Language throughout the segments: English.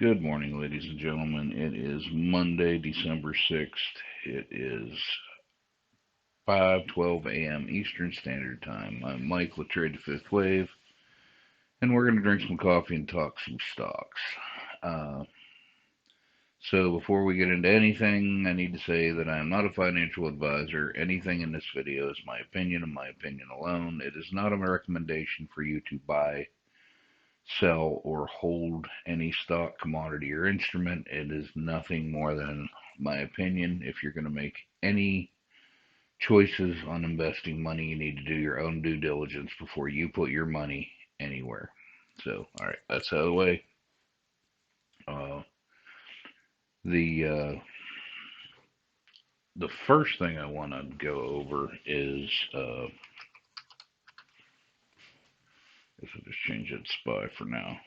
Good morning, ladies and gentlemen. It is Monday, December 6th. It is 5:12 a.m. Eastern Standard Time. I'm Mike with Trade the Fifth Wave, and we're going to drink some coffee and talk some stocks. Uh, so before we get into anything, I need to say that I am not a financial advisor. Anything in this video is my opinion and my opinion alone. It is not a recommendation for you to buy, sell, or hold any stock, commodity, or instrument. It is nothing more than my opinion. If you're going to make any choices on investing money, you need to do your own due diligence before you put your money anywhere. So, all right, that's out of the way. Uh, the uh, the first thing I want to go over is if I just change that SPY for now,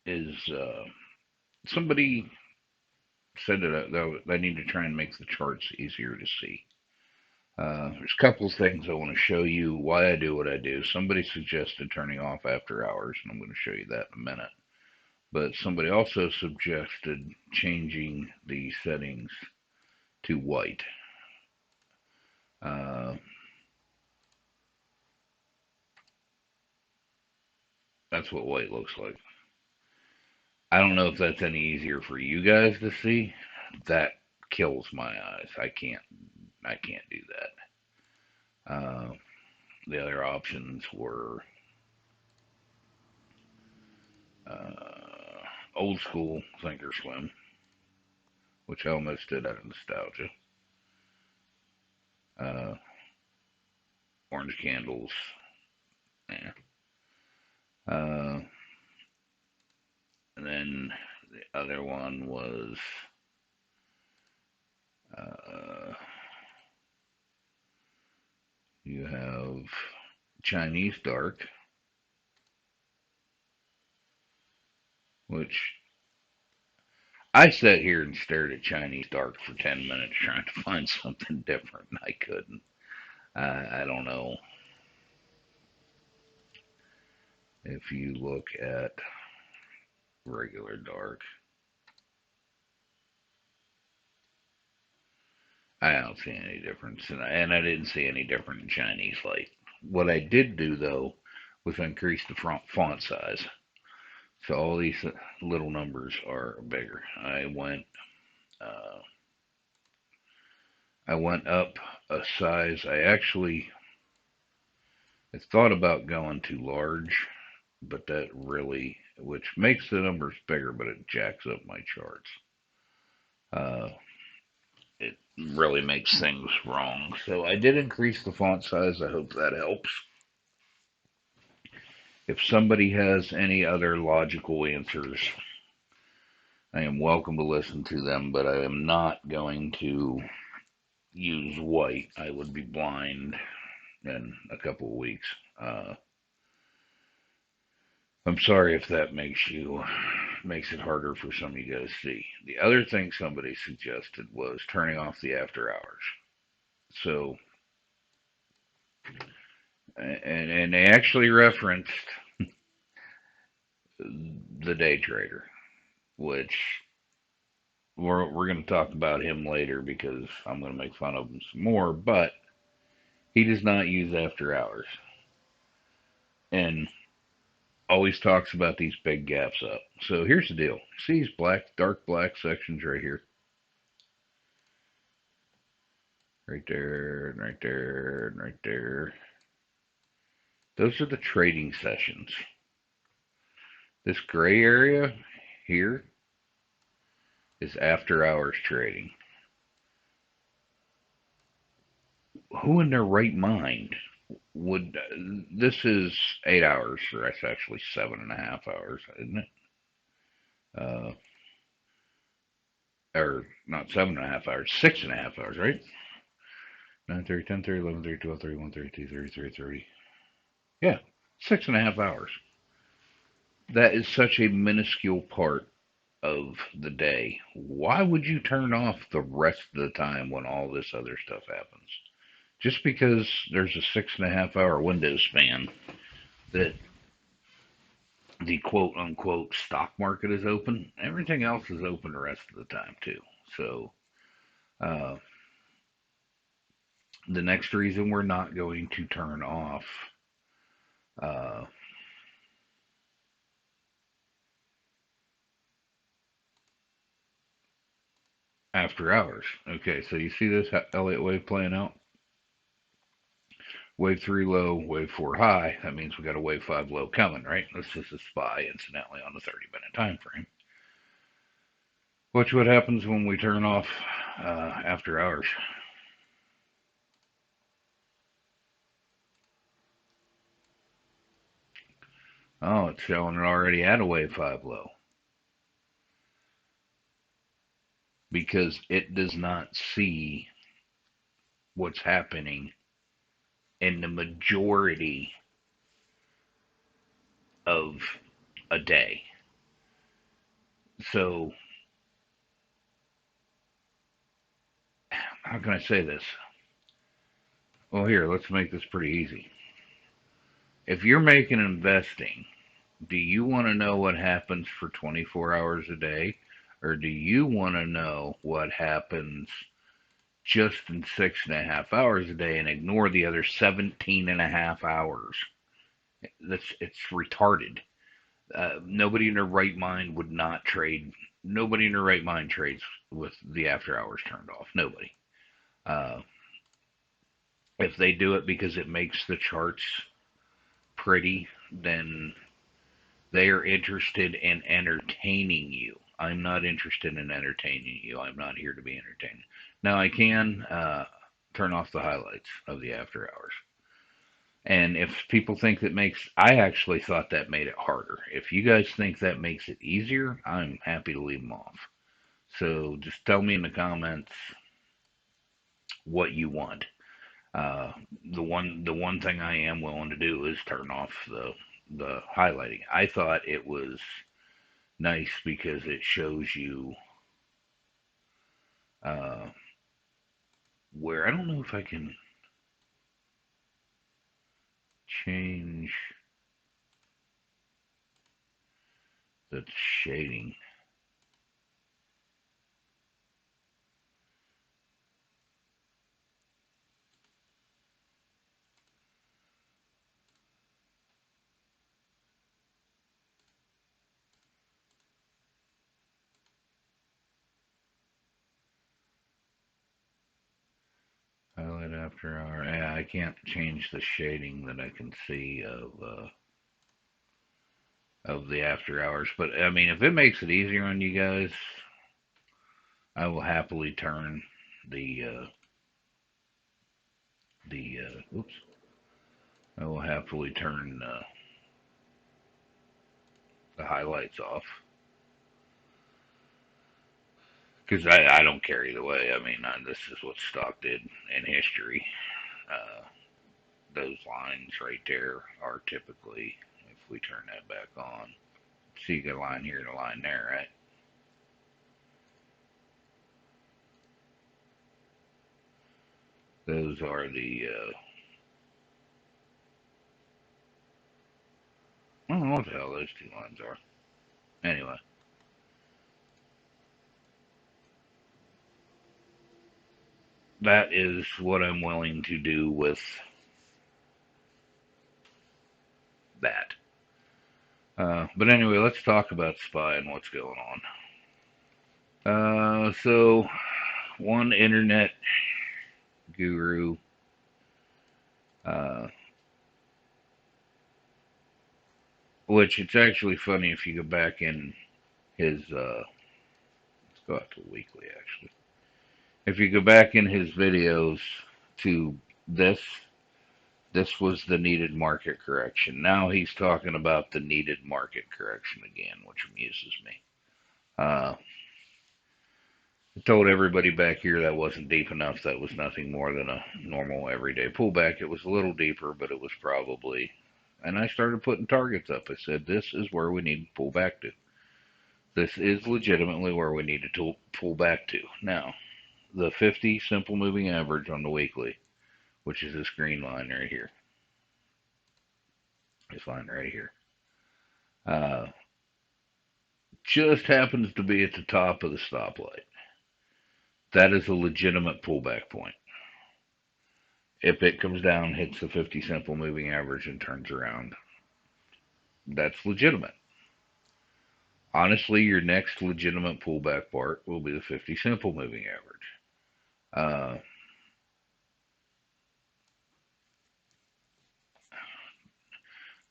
is somebody said that I need to try and make the charts easier to see. There's a couple of things I want to show you why I do what I do. Somebody suggested turning off after hours, and I'm going to show you that in a minute. But somebody also suggested changing the settings to white. Uh, that's what white looks like. I don't know if that's any easier for you guys to see. That kills my eyes. I can't do that. The other options were old school Thinkorswim, which I almost did out of nostalgia. Uh, orange candles. Yeah. And then the other one was you have Chinese dark, which I sat here and stared at Chinese dark for 10 minutes trying to find something different, and I couldn't. I don't know if you look at regular dark. I don't see any difference, and I didn't see any different in Chinese light. What I did do, though, was increase the font size. So all these little numbers are bigger. Uh, I went up a size. I thought about going too large, but that really, which makes the numbers bigger, but it jacks up my charts. Uh, it really makes things wrong. So I did increase the font size. I hope that helps. If somebody has any other logical answers, I am welcome to listen to them, but I am not going to use white. I would be blind in a couple of weeks. I'm sorry if that makes it harder for some of you guys to see. The other thing somebody suggested was turning off the after hours. So, and they actually referenced the day trader, which we're going to talk about him later because I'm going to make fun of him some more. But he does not use after hours, and always talks about these big gaps up. So here's the deal. See these dark black sections right here? Right there, and right there, and right there. Those are the trading sessions. This gray area here is after hours trading. Who in their right mind would, this is 8 hours, or that's actually 7.5 hours, isn't it? Uh, or not 7.5 hours, 6.5 hours, right? 9:30, 10:30, 11:30, 12:30, 1:30, 2:30, 3:30. Yeah, 6.5 hours. That is such a minuscule part of the day. Why would you turn off the rest of the time when all this other stuff happens? Just because there's a 6.5 hour window span that the quote unquote stock market is open. Everything else is open the rest of the time too. So uh, the next reason we're not going to turn off uh, after hours. Okay, so you see this Elliott wave playing out? Wave 3 low, wave 4 high. That means we got a wave 5 low coming, right? This is a SPY, incidentally, on the 30-minute time frame. Watch what happens when we turn off after hours. Oh, it's showing it already at a wave 5 low because it does not see what's happening in the majority of a day. So, how can I say this? Well, here, let's make this pretty easy. If you're making investing, do you want to know what happens for 24 hours a day? Or do you want to know what happens just in 6.5 hours a day and ignore the other 17 and a half hours? It's retarded. Nobody in their right mind would not trade. Nobody in their right mind trades with the after hours turned off. Nobody. Uh, if they do it because it makes the charts pretty, then they are interested in entertaining you. I'm not interested in entertaining you. I'm not here to be entertained. Now I can turn off the highlights of the after hours. And if people think that makes, I actually thought that made it harder. If you guys think that makes it easier, I'm happy to leave them off. So just tell me in the comments what you want. The one thing I am willing to do is turn off the highlighting. I thought it was nice because it shows you uh, where I don't know if I can change the shading. Highlight after hour. Yeah, I can't change the shading that I can see of the after hours. But I mean, if it makes it easier on you guys, I will happily turn the oops. I will happily turn the highlights off because I don't care either way. I mean, this is what stock did in history. Uh, those lines right there are typically, if we turn that back on, see you got a line here and a line there, right? Those are I don't know what the hell those two lines are. Anyway, that is what I'm willing to do with that. But anyway, let's talk about SPY and what's going on. So one internet guru, uh, which it's actually funny if you go back in his, let's go out to weekly actually. If you go back in his videos to this, this was the needed market correction. Now he's talking about the needed market correction again, which amuses me. I told everybody back here that wasn't deep enough. That was nothing more than a normal everyday pullback. It was a little deeper, but it was probably. And I started putting targets up. I said, this is where we need to pull back to. This is legitimately where we need to pull back to. Now, the 50 simple moving average on the weekly, which is this green line right here. This line right here. Uh, just happens to be at the top of the stoplight. That is a legitimate pullback point. If it comes down, hits the 50 simple moving average, and turns around, that's legitimate. Honestly, your next legitimate pullback part will be the 50 simple moving average.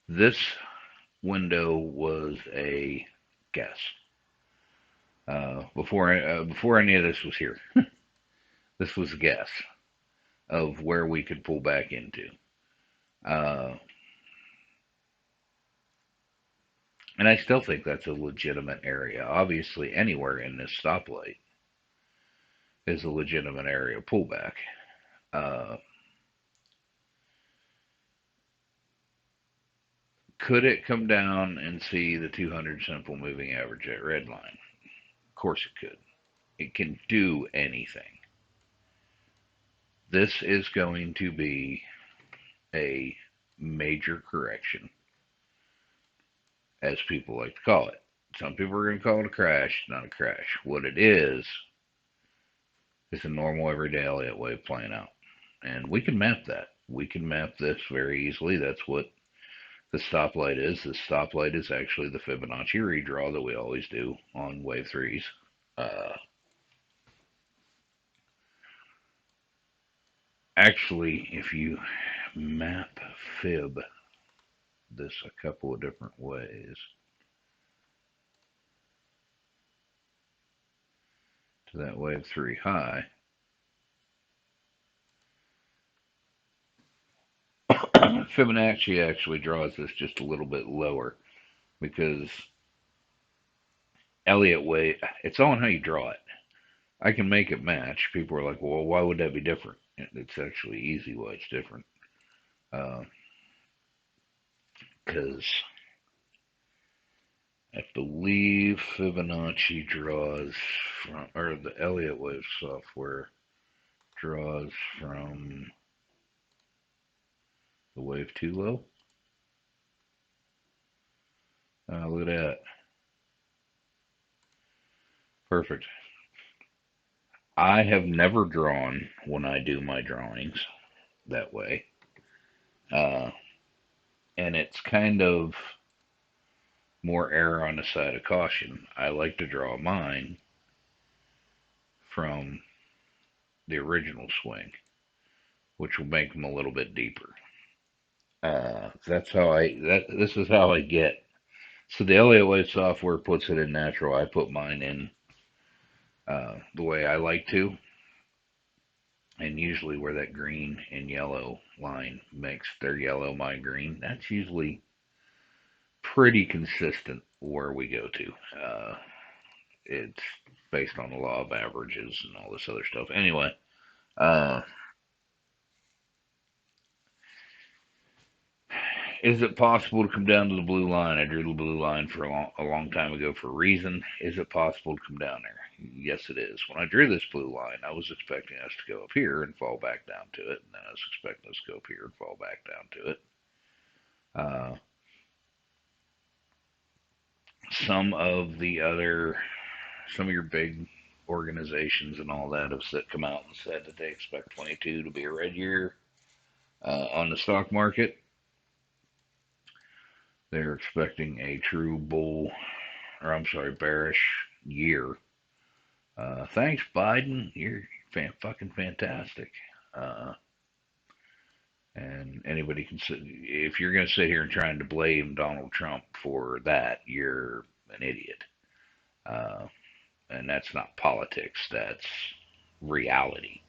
This window was a guess. Before any of this was here, this was a guess of where we could pull back into. Uh, and I still think that's a legitimate area. Obviously, anywhere in this stoplight is a legitimate area of pullback. Uh, could it come down and see the 200 simple moving average at red line? Of course it could. It can do anything. This is going to be a major correction, as people like to call it. Some people are going to call it a crash, not a crash. What it is a normal everyday Elliott wave playing out. And we can map that. We can map this very easily. That's what the stoplight is. The stoplight is actually the Fibonacci redraw that we always do on wave threes. Actually, if you map fib this a couple of different ways to that wave three high, Fibonacci actually draws this just a little bit lower because Elliott wave, it's all on how you draw it. I can make it match. People are like, well, why would that be different? It's actually easy why it's different. Because I believe Fibonacci draws from, or the Elliott wave software draws from the wave 2 low. Look at that. Perfect. I have never drawn when I do my drawings that way. And it's kind of more error on the side of caution. I like to draw mine from the original swing, which will make them a little bit deeper. That's how this is how I get. So the Elliott wave software puts it in natural. I put mine in the way I like to. And usually where that green and yellow line makes their yellow my green, that's usually pretty consistent where we go to. It's based on the law of averages and all this other stuff. Anyway, is it possible to come down to the blue line? I drew the blue line for a long time ago for a reason. Is it possible to come down there? Yes, it is. When I drew this blue line, I was expecting us to go up here and fall back down to it, and then I was expecting us to go up here and fall back down to it. Some of your big organizations and all that have come out and said that they expect 22 to be a red year on the stock market. They're expecting a true bearish year. Thanks, Biden. You're fucking fantastic. And anybody can sit, if you're going to sit here and trying to blame Donald Trump for that, you're an idiot. And that's not politics, that's reality.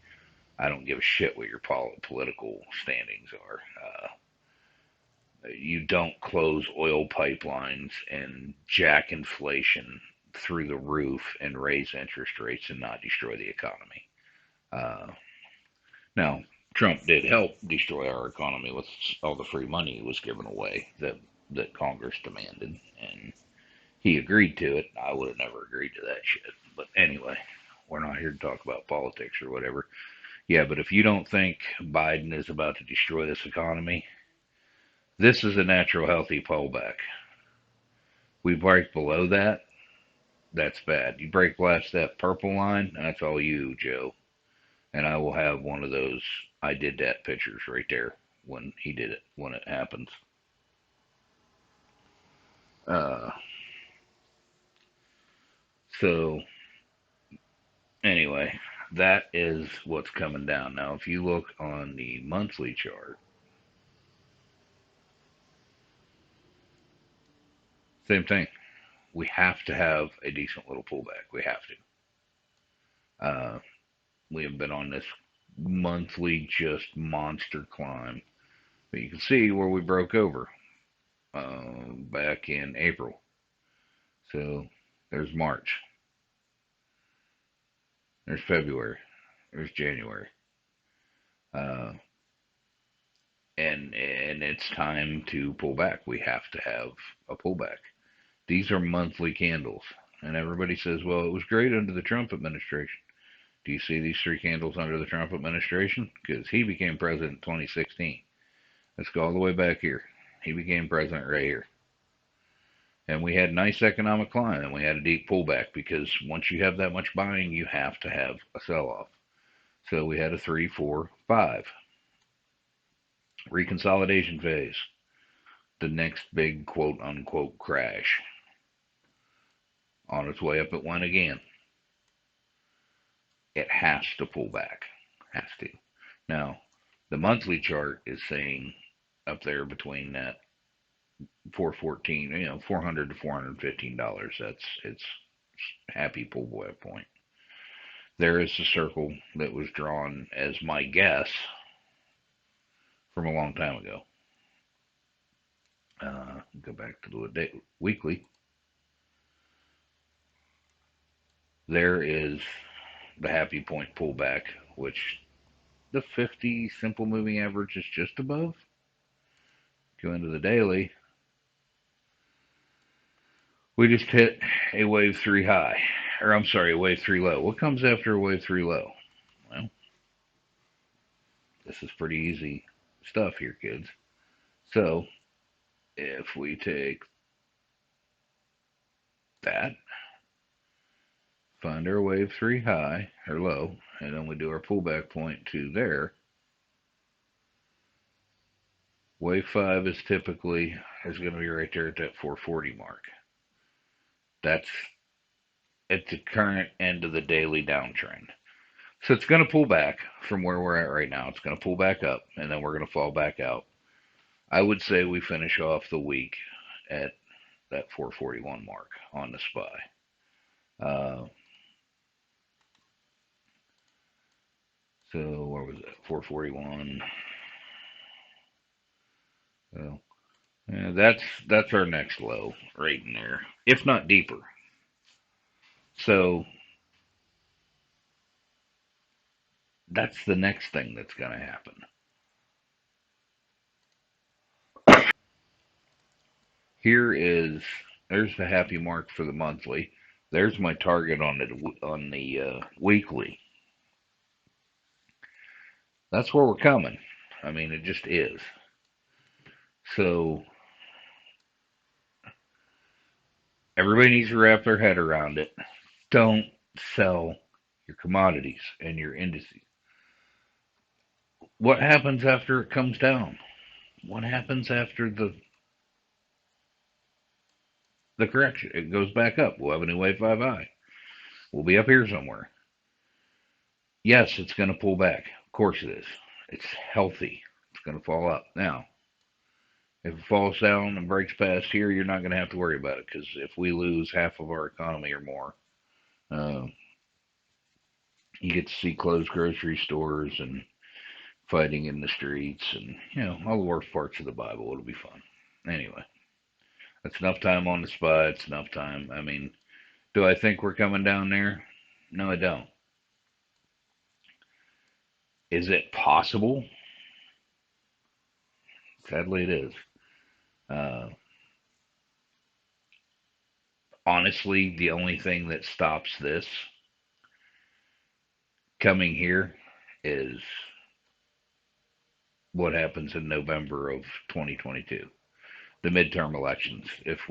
I don't give a shit what your political standings are. You don't close oil pipelines and jack inflation through the roof and raise interest rates and not destroy the economy. Now, Trump did help destroy our economy with all the free money he was giving away that Congress demanded, and he agreed to it. I would have never agreed to that shit. But anyway, we're not here to talk about politics or whatever. Yeah, but if you don't think Biden is about to destroy this economy, this is a natural, healthy pullback. We break below that, that's bad. You break past that purple line, that's all you, Joe. And I will have one of those I did that pictures right there when he did it, when it happens. Uh, so, anyway, that is what's coming down. Now, if you look on the monthly chart, same thing. We have to have a decent little pullback. We have to. We have been on this monthly just monster climb. But you can see where we broke over back in April. So there's March, there's February, there's January, uh, and it's time to pull back. We have to have a pullback. These are monthly candles, and everybody says, "Well, it was great under the Trump administration." Do you see these three candles under the Trump administration? Because he became president in 2016. Let's go all the way back here. He became president right here. And we had nice economic climb, and we had a deep pullback because once you have that much buying, you have to have a sell-off. So we had a 3, 4, 5 reconsolidation phase. The next big quote-unquote crash. On its way up, it went again. It has to pull back. Has to. Now, the monthly chart is saying up there between that 414, $400 to $415. It's happy pullback point. There is a circle that was drawn as my guess from a long time ago. Go back to the weekly. There is the happy point pullback, which the 50 simple moving average is just above. Go into the daily. We just hit a wave 3 high. Or I'm sorry, a wave 3 low. What comes after a wave 3 low? Well, this is pretty easy stuff here, kids. So, if we take that, find our wave 3 high or low, and then we do our pullback point to there. Wave 5 is typically going to be right there at that 440 mark. That's at the current end of the daily downtrend. So it's going to pull back from where we're at right now. It's going to pull back up, and then we're going to fall back out. I would say we finish off the week at that 441 mark on the SPY. So where was that? 441. Well, yeah, that's our next low right in there, if not deeper. So that's the next thing that's going to happen. There's the happy mark for the monthly. There's my target on the weekly. That's where we're coming. I mean, it just is. So everybody needs to wrap their head around it. Don't sell your commodities and your indices. What happens after it comes down? What happens after the correction? It goes back up. We'll have a new wave 5 high. We'll be up here somewhere. Yes, it's going to pull back. Of course it is. It's healthy. It's going to fall up. Now, if it falls down and breaks past here, you're not going to have to worry about it because if we lose half of our economy or more, you get to see closed grocery stores and fighting in the streets and, all the worst parts of the Bible. It'll be fun. Anyway, that's enough time on the spot. It's enough time. I mean, do I think we're coming down there? No, I don't. Is it possible? Sadly, it is. Uh, Honestly, the only thing that stops this coming here is what happens in November of 2022. the midterm elections. If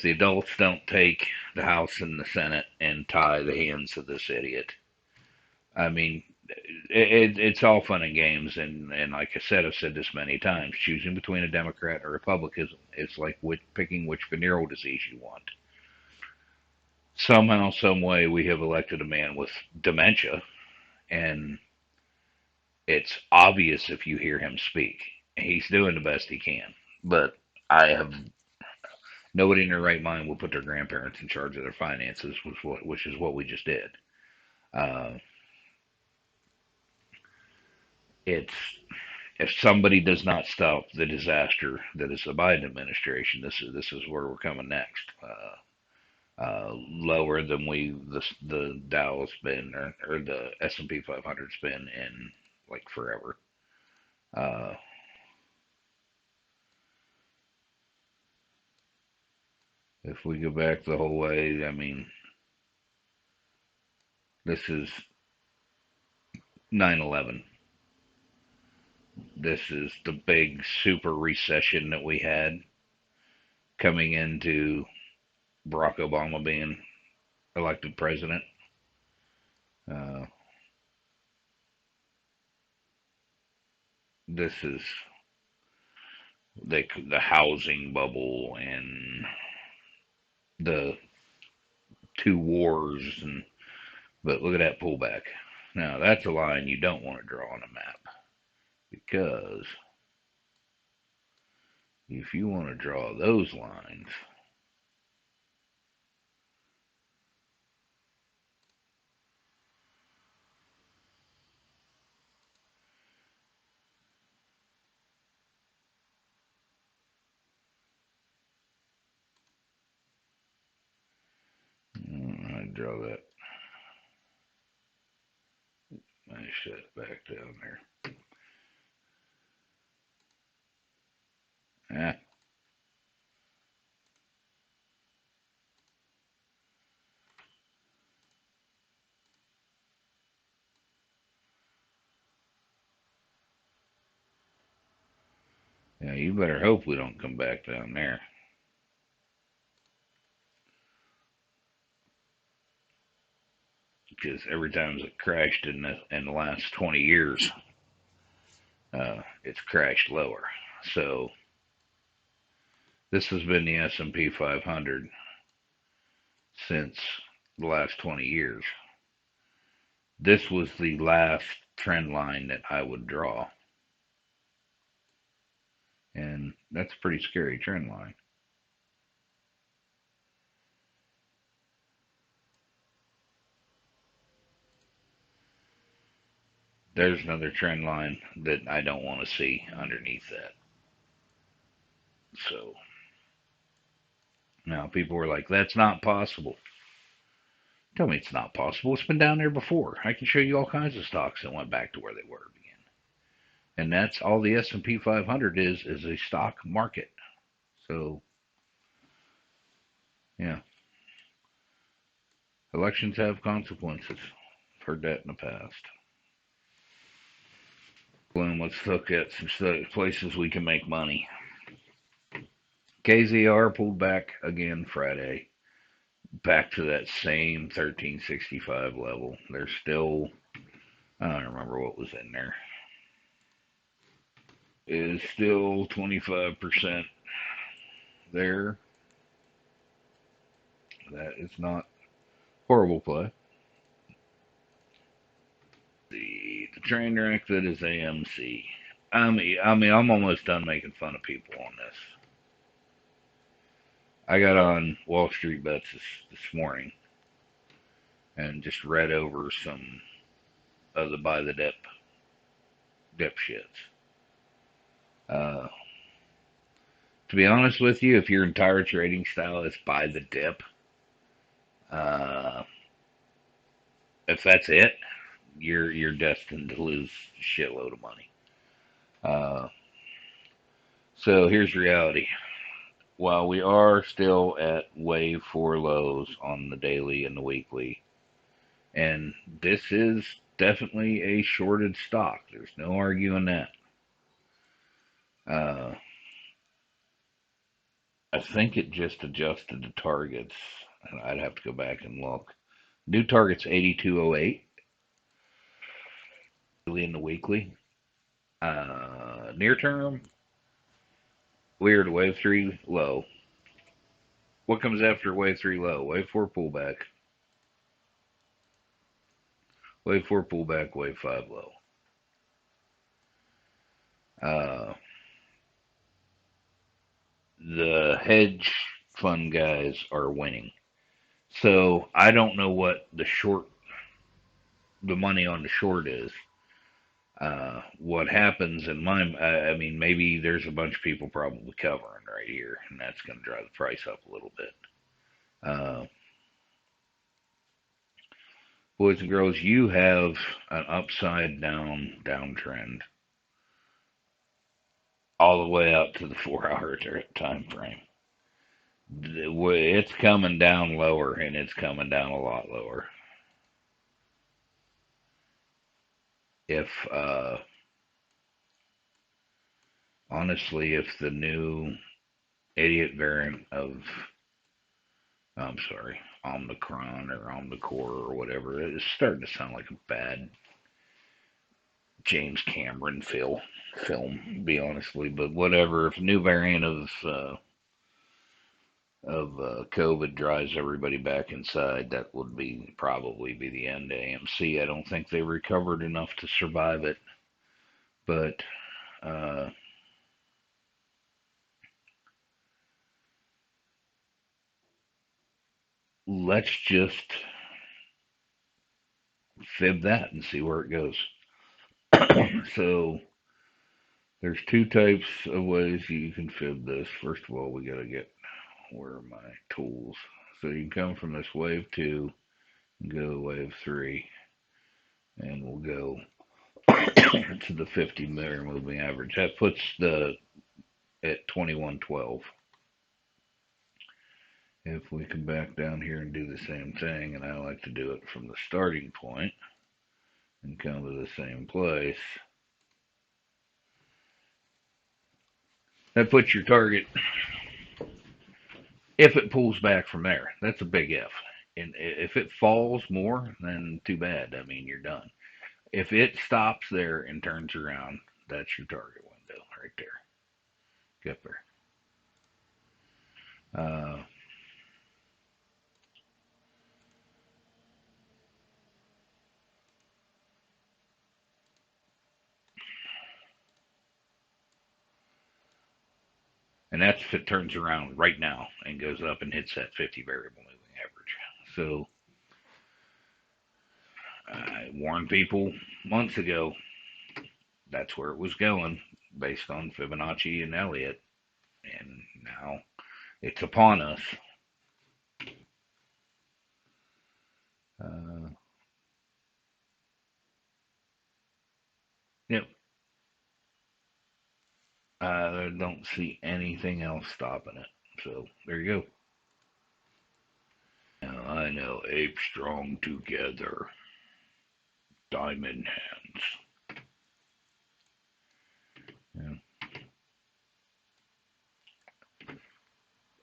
the adults don't take the House and the Senate and tie the hands of this idiot, I mean, it's all fun and games, and like I said, I've said this many times. Choosing between a Democrat or a Republican is like picking which venereal disease you want. Somehow, some way, we have elected a man with dementia, and it's obvious if you hear him speak. He's doing the best he can, but I have nobody in their right mind will put their grandparents in charge of their finances, which is what we just did. Uh, it's if somebody does not stop the disaster that is the Biden administration, this is where we're coming next. Lower than the Dow's been or the S&P 500's been in like forever. Uh, if we go back the whole way, I mean, this is 9/11. This is the big super recession that we had coming into Barack Obama being elected president. Uh, this is the housing bubble and the two wars, and but look at that pullback. Now that's a line you don't want to draw on a map, because if you want to draw those lines, I draw that. I set it back down there. Ah, yeah, you better hope we don't come back down there. Because every time it crashed in the last 20 years, it's crashed lower. So this has been the S&P 500 since the last 20 years. This was the last trend line that I would draw, and that's a pretty scary trend line. There's another trend line that I don't want to see underneath that. So now people were like, that's not possible. Tell me it's not possible. It's been down there before. I can show you all kinds of stocks that went back to where they were again. And that's all the S&P 500 is a stock market. So, yeah, elections have consequences. I've heard that in the past. Well, let's look at some places we can make money. KZR pulled back again Friday, back to that same 1365 level. There's still, I don't remember what was in there. It is still 25% there. That is not horrible play. The train wreck that is AMC. I'm almost done making fun of people on this. I got on Wall Street Bets this morning and just read over some of the buy the dip shits. Uh, to be honest with you, if your entire trading style is buy the dip, uh, if that's it, you're destined to lose a shitload of money. Uh, so here's reality. While we are still at wave 4 lows on the daily and the weekly, and this is definitely a shorted stock, there's no arguing that. Uh, I think it just adjusted the targets. And I'd have to go back and look. New target's 8208 in the weekly. Near term, weird wave 3 low. What comes after wave 3 low? Wave 4 pullback. Wave 4 pullback, wave 5 low. The hedge fund guys are winning. So I don't know what the money on the short is. What happens in I mean, maybe there's a bunch of people probably covering right here, and that's going to drive the price up a little bit. Boys and girls, you have an upside down downtrend all the way up to the 4 hour time frame. It's coming down lower, and it's coming down a lot lower. If honestly, if the new idiot variant of, I'm sorry, Omicron or Omnicore or whatever, it's starting to sound like a bad James Cameron film, be honestly, but whatever. If a new variant of COVID drives everybody back inside, that would probably be the end of AMC. I don't think they recovered enough to survive it, but let's just fib that and see where it goes. So there's two types of ways you can fib this. First of all, we got to get, where are my tools? So you can come from this wave 2 and go to wave 3, and we'll go to the 50 moving average. That puts the at 2112. If we come back down here and do the same thing, and I like to do it from the starting point and come to the same place, that puts your target, if it pulls back from there. That's a big if. And if it falls more, then too bad. I mean, you're done. If it stops there and turns around, that's your target window right there. Get there. And that's if it turns around right now and goes up and hits that 50 variable moving average. So I warned people months ago that's where it was going based on Fibonacci and Elliott. And now it's upon us. Yep. I don't see anything else stopping it. So there you go. Now I know ape strong together. Diamond hands.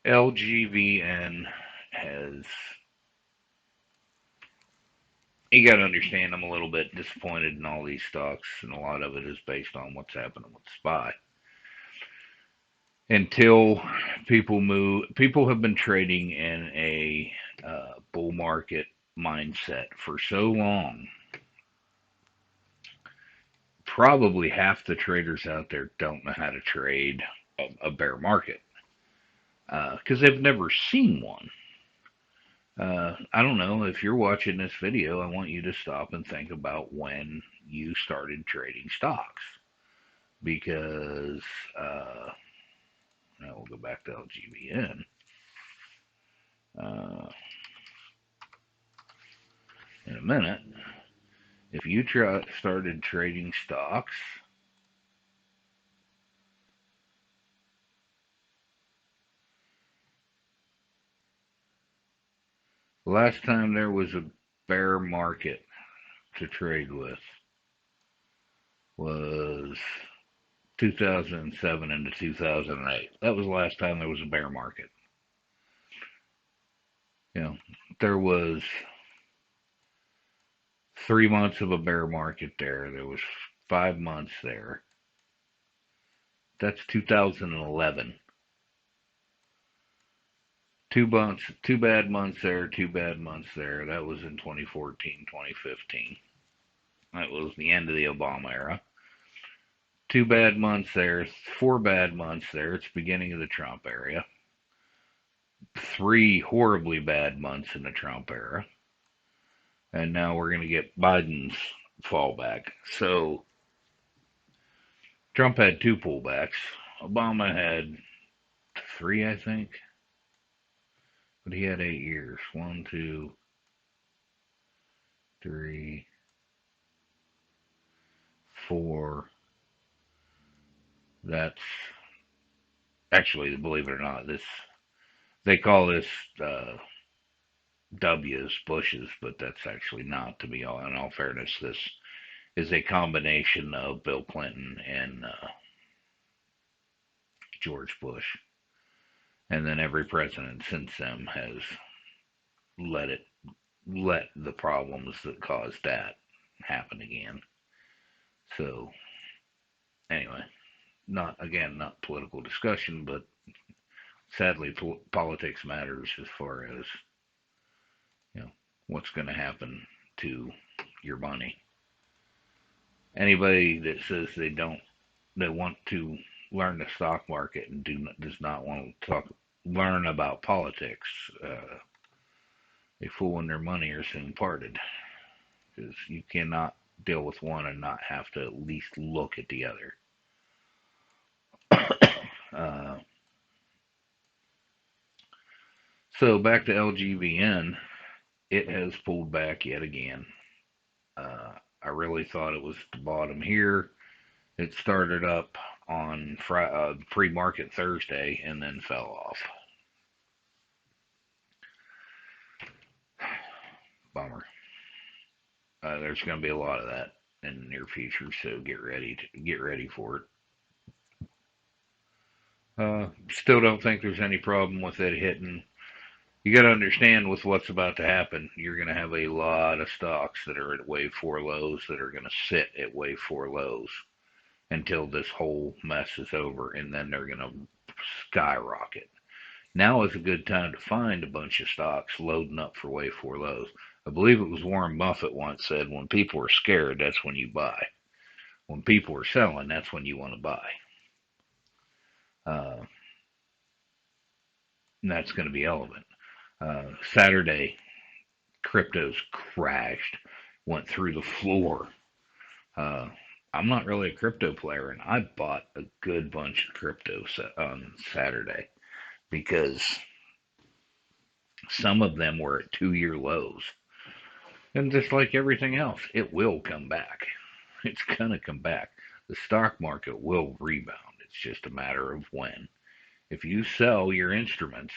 Yeah. LGVN has. You got to understand, I'm a little bit disappointed in all these stocks, and a lot of it is based on what's happening with SPY. Until people have been trading in a bull market mindset for so long. Probably half the traders out there don't know how to trade a bear market because they've never seen one. I don't know, if you're watching this video, I want you to stop and think about when you started trading stocks, because now we'll go back to LGVN. In a minute, if you started trading stocks last time there was a bear market to trade with was 2007 into 2008. That was the last time there was a bear market. You know, there was 3 months of a bear market there. There was 5 months there. That's 2011. 2 months, 2 bad months there, 2 bad months there. That was in 2014, 2015. That was the end of the Obama era. 2 bad months there, 4 bad months there. It's the beginning of the Trump era. 3 horribly bad months in the Trump era. And now we're going to get Biden's fallback. So Trump had 2 pullbacks. Obama had 3, I think. But he had 8 years. 1, 2, 3, 4. That's actually, believe it or not, they call this W's, Bush's, but that's actually not. To be in all fairness, this is a combination of Bill Clinton and George Bush, and then every president since then has let the problems that caused that happen again. So anyway, not political discussion, but sadly politics matters as far as what's going to happen to your money. Anybody that says they want to learn the stock market and does not want to learn about politics, they fool their money or soon parted, because you cannot deal with one and not have to at least look at the other. So back to LGVN, it has pulled back yet again. I really thought it was the bottom here. It started up on pre-market Thursday and then fell off. Bummer. There's going to be a lot of that in the near future, so get ready for it. Still don't think there's any problem with it hitting. You got to understand with what's about to happen, you're going to have a lot of stocks that are at wave 4 lows that are going to sit at wave 4 lows until this whole mess is over, and then they're going to skyrocket. Now is a good time to find a bunch of stocks loading up for wave 4 lows. I believe it was Warren Buffett once said, when people are scared, that's when you buy. When people are selling, that's when you want to buy. And that's going to be relevant. Saturday, cryptos crashed, went through the floor. I'm not really a crypto player, and I bought a good bunch of crypto on Saturday because some of them were at 2-year lows. And just like everything else, it will come back. It's going to come back. The stock market will rebound. It's just a matter of when. If you sell your instruments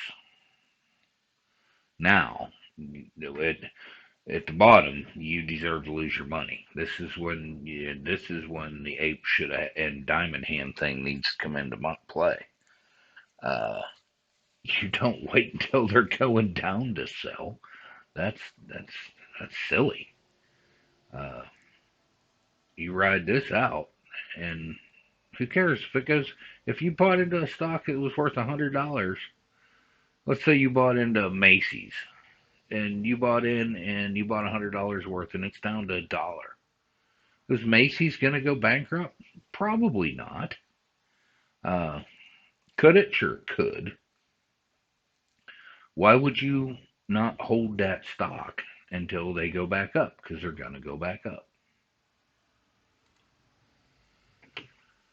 now, at the bottom, you deserve to lose your money. This is when the ape should and diamond hand thing needs to come into play. You don't wait until they're going down to sell. That's silly. You ride this out, and who cares if you bought into a stock that was worth $100. Let's say you bought into Macy's, and you bought $100 worth, and it's down to $1. Is Macy's going to go bankrupt? Probably not. Could it? Sure could. Why would you not hold that stock until they go back up? Because they're going to go back up.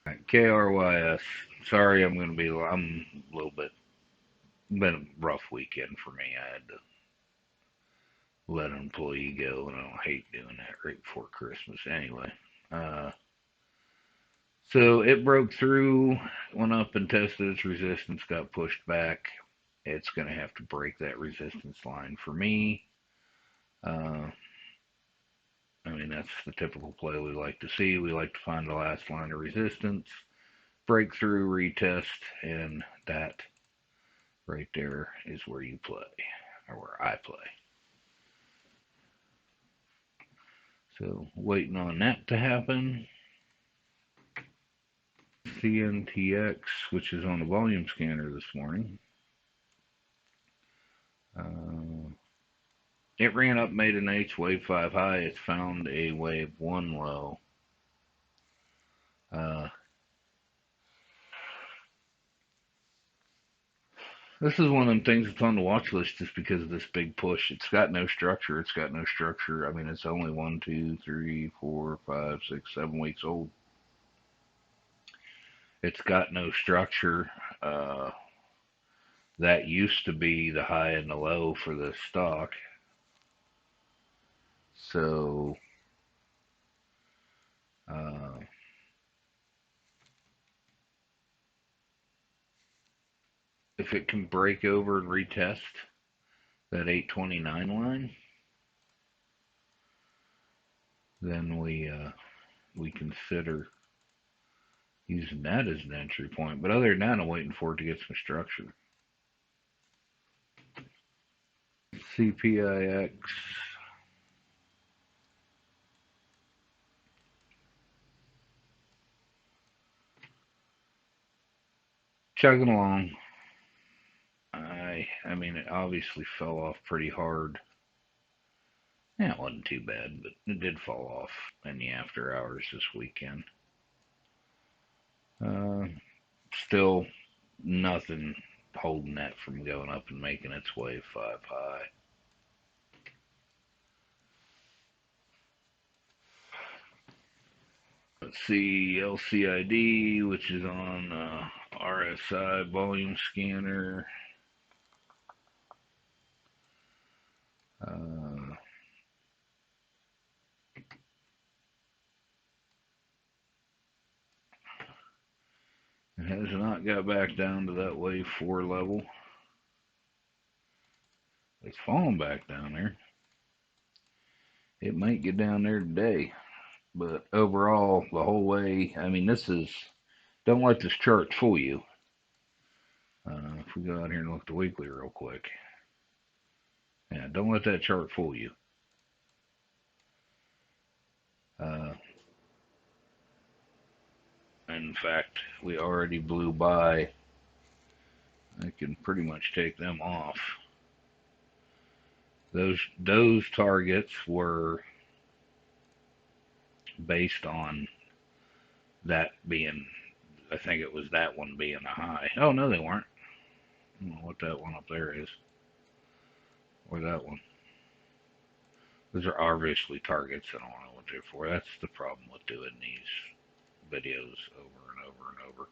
Right, KRYS. Sorry, I'm a little bit. Been a rough weekend for me. I had to let an employee go, and I don't hate doing that right before Christmas. Anyway, so it broke through, went up and tested its resistance, got pushed back. It's going to have to break that resistance line for me. I mean, that's the typical play we like to see. We like to find the last line of resistance, breakthrough retest, and that right there is where you play, or where I play. So waiting on that to happen. CNTX, which is on the volume scanner this morning. It ran up, made an H wave 5 high. It's found a wave 1 low. This is one of them things that's on the watch list just because of this big push. It's got no structure. It's got no structure. I mean, it's only 1, 2, 3, 4, 5, 6, 7 weeks old. It's got no structure. That used to be the high and the low for this stock. So, if it can break over and retest that 829 line, then we consider using that as an entry point. But other than that, I'm waiting for it to get some structure. CPIX. Chugging along. I mean, it obviously fell off pretty hard. Yeah, it wasn't too bad, but it did fall off in the after hours this weekend. Still nothing holding that from going up and making its wave 5 high. Let's see, LCID, which is on RSI volume scanner. It has not got back down to that wave 4 level. It's falling back down there. It might get down there today. But overall, the whole way, I mean, don't let this chart fool you. If we go out here and look at the weekly real quick. Yeah, don't let that chart fool you. In fact, we already blew by. I can pretty much take them off. Those targets were based on that being, I think it was that one being a high. Oh, no, they weren't. I don't know what that one up there is. Or that one. Those are obviously targets. I don't know what they're for. That's the problem with doing these videos over and over and over.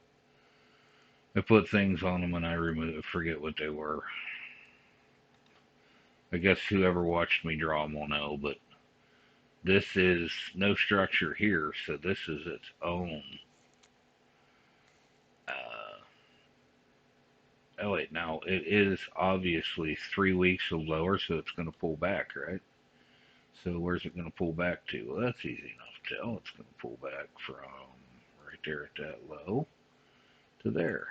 I put things on them and I forget what they were. I guess whoever watched me draw them will know, but this is no structure here, so this is its own. Oh wait, now it is obviously 3 weeks of lower, so it's going to pull back, right? So where's it going to pull back to? Well, that's easy enough to tell. It's going to pull back from right there at that low to there.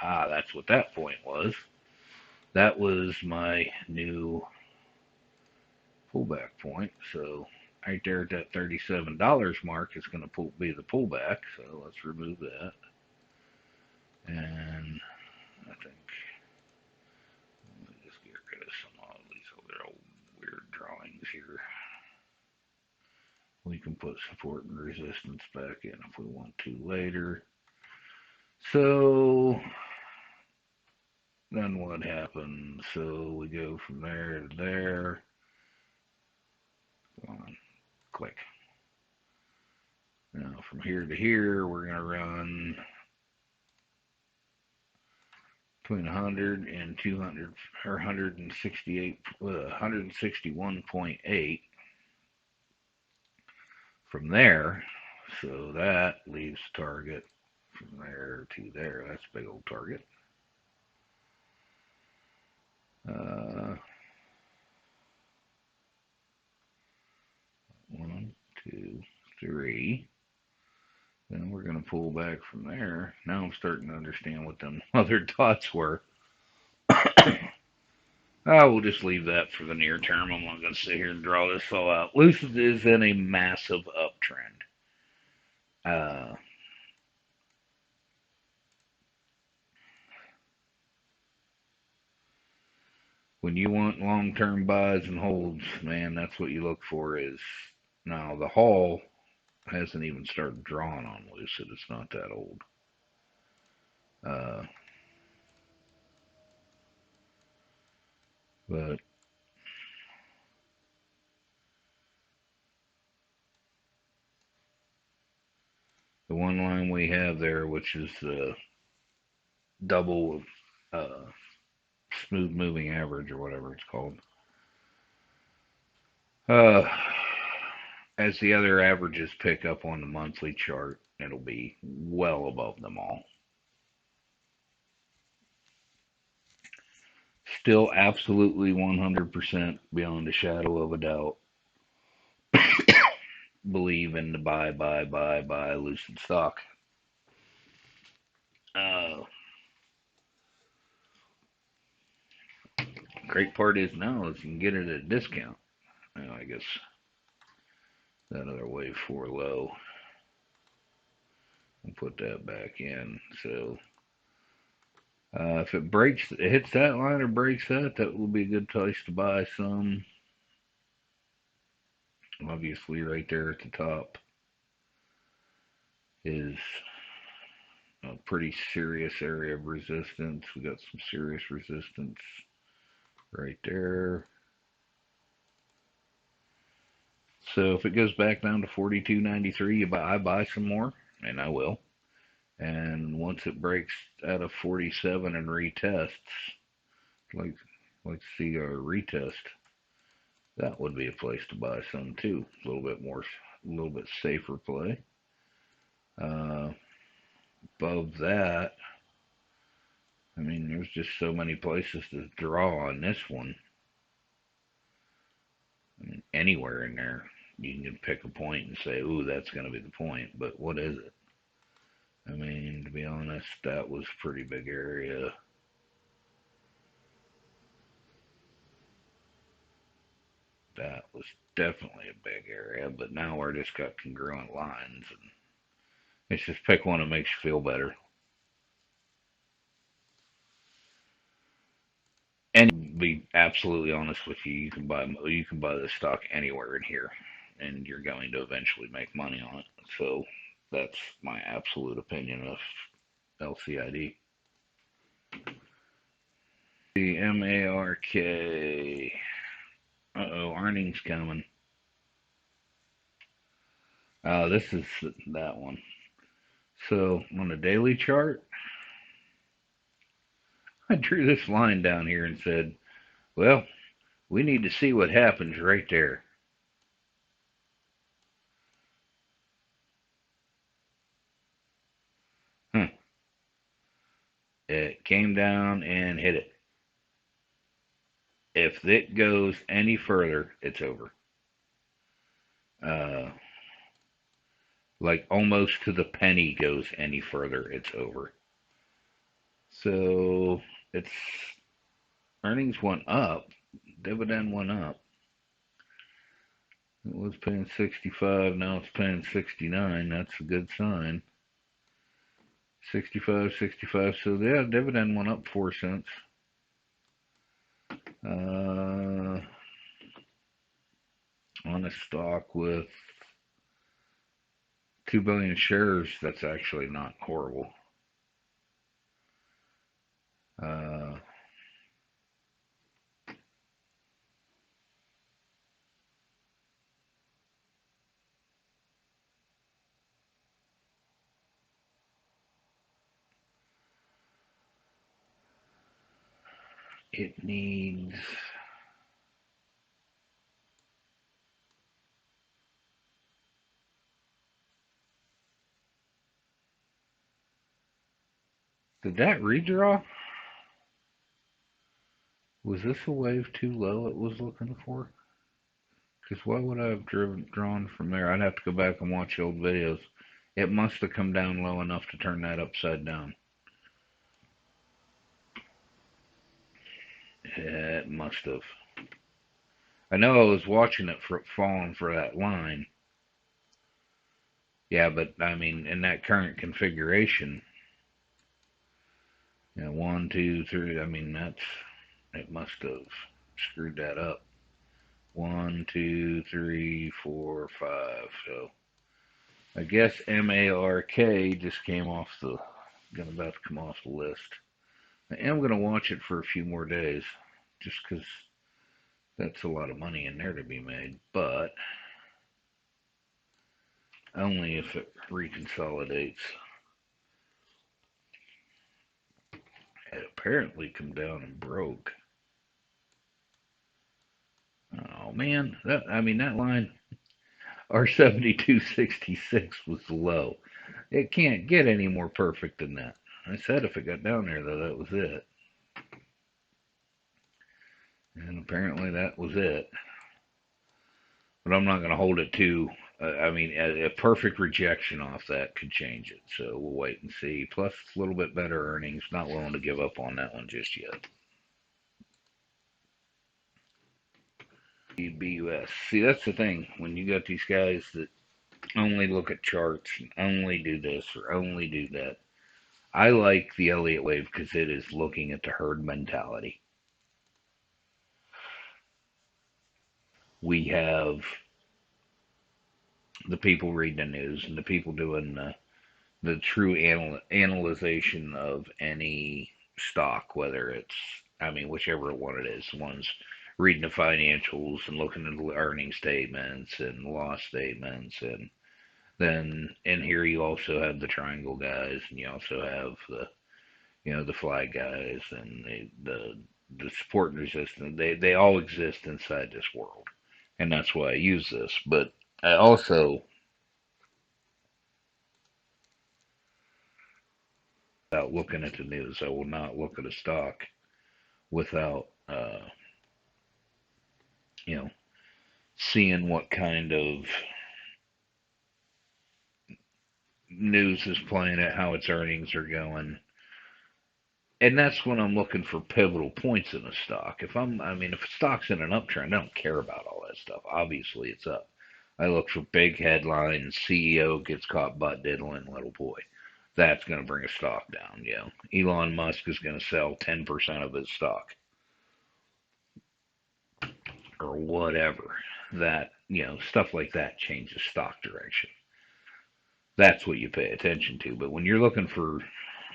Ah, that's what that point was. That was my new pullback point. So right there at that $37 mark is going to be the pullback. So let's remove that. And I think let me just get rid of some of these other old weird drawings here. We can put support and resistance back in if we want to later. So then what happens? So we go from there to there. Come on, click. Now from here to here, we're going to run between 100 and 200, or 168, 161.8 from there. So that leaves target from there to there. That's a big old target. 1, 2, 3. Then we're going to pull back from there. Now I'm starting to understand what them other dots were. I will just leave that for the near term. I'm not going to sit here and draw this all out. Lucid is in a massive uptrend. When you want long-term buys and holds, man, that's what you look for. Is now the haul hasn't even started drawing on Lucid. It's not that old. But the one line we have there, which is the double smooth moving average or whatever it's called, as the other averages pick up on the monthly chart, it'll be well above them all. Still absolutely 100% beyond a shadow of a doubt believe in the buy Lucid stock. Great part is now is you can get it at a discount. I guess that other wave 4 low. We'll put that back in. So if it hits that line or breaks that, that will be a good place to buy some. Obviously, right there at the top is a pretty serious area of resistance. We got some serious resistance right there. So if it goes back down to 42.93, I buy some more, and I will. And once it breaks out of 47 and retests, like see a retest, that would be a place to buy some too. A little bit safer play. Above that, I mean, there's just so many places to draw on this one. I mean, anywhere in there, you can pick a point and say, ooh, that's going to be the point. But what is it? I mean, to be honest, that was a pretty big area. That was definitely a big area, but now we're just got congruent lines, and it's just pick one that makes you feel better. And to be absolutely honest with you, you can buy this stock anywhere in here, and you're going to eventually make money on it. So that's my absolute opinion of LCID. The MARK. Uh-oh, earnings coming. This is that one. So on the daily chart, I drew this line down here and said, well, we need to see what happens right there. It came down and hit it. If it goes any further, it's over. Like almost to the penny goes any further, it's over. So its earnings went up, dividend went up. It was paying 65, now it's paying 69. That's a good sign. 65, 65. So yeah, dividend went up 4 cents. On a stock with 2 billion shares, that's actually not horrible. It needs Did that redraw? Was this a wave too low it was looking for? Because why would I have drawn from there? I'd have to go back and watch old videos. It must have come down low enough to turn that upside down. It must have. I know I was watching it falling for that line. Yeah, but I mean, in that current configuration, 1, 2, 3. I mean, it must have screwed that up. 1, 2, 3, 4, 5. So I guess MARK just came off about to come off the list. I am going to watch it for a few more days, just because that's a lot of money in there to be made, but only if it reconsolidates. It apparently come down and broke. Oh man, that line R7266 was low. It can't get any more perfect than that. I said if it got down there though, that was it. And apparently that was it. But I'm not going to hold it to. A perfect rejection off that could change it. So we'll wait and see. Plus, a little bit better earnings. Not willing to give up on that one just yet. BUS. See, that's the thing. When you got these guys that only look at charts and only do this or only do that, I like the Elliott wave because it is looking at the herd mentality. We have the people reading the news and the people doing the true analyzation of any stock, whether it's, whichever one it is, the ones reading the financials and looking at the earnings statements and loss statements. And then in here you also have the triangle guys, and you also have the flag guys and the support and resistance. They all exist inside this world, and that's why I use this. But I also, without looking at the news, I will not look at a stock without seeing what kind of news is playing it, how its earnings are going. And that's when I'm looking for pivotal points in a stock. If a stock's in an uptrend, I don't care about all that stuff. Obviously, it's up. I look for big headlines. CEO gets caught butt diddling little boy. That's going to bring a stock down. Elon Musk is going to sell 10% of his stock or whatever. That stuff like that changes stock direction. That's what you pay attention to. But when you're looking for,